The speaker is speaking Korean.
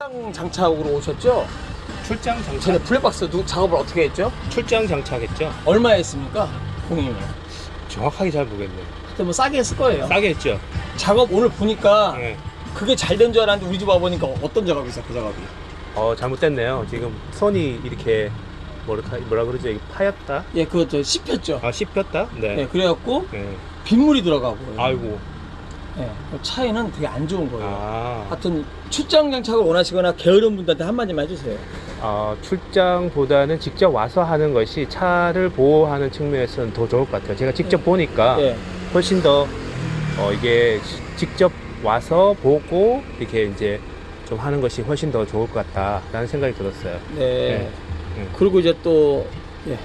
출장 장착으로 오셨죠? 출장 장착. 전에 블랙박스 작업을 어떻게 했죠? 출장 장착했죠. 얼마에 했습니까? 고객님은? 정확하게 잘 모르겠네. 그때 뭐 싸게 했을 거예요. 싸게 했죠. 작업 오늘 보니까 네. 그게 잘 된 줄 알았는데 우리 집 와보니까 어떤 작업이 있어, 그 작업이? 잘못됐네요. 지금 선이 이렇게 뭐라 그러죠? 이게 파였다? 예, 그거 저 씹혔죠? 아, 씹혔다? 네. 예, 그래갖고 네. 빗물이 들어가고. 아이고. 예, 그 차에는 되게 안 좋은 거예요. 아. 하여튼 출장 장착을 원하시거나 게으른 분들한테 한마디만 해주세요. 출장보다는 직접 와서 하는 것이 차를 보호하는 측면에서는 더 좋을 것 같아요. 제가 직접 보니까 예. 훨씬 더 이게 직접 와서 보고 이렇게 이제 좀 하는 것이 훨씬 더 좋을 것 같다라는 생각이 들었어요. 네. 네. 그리고 이제 또 예,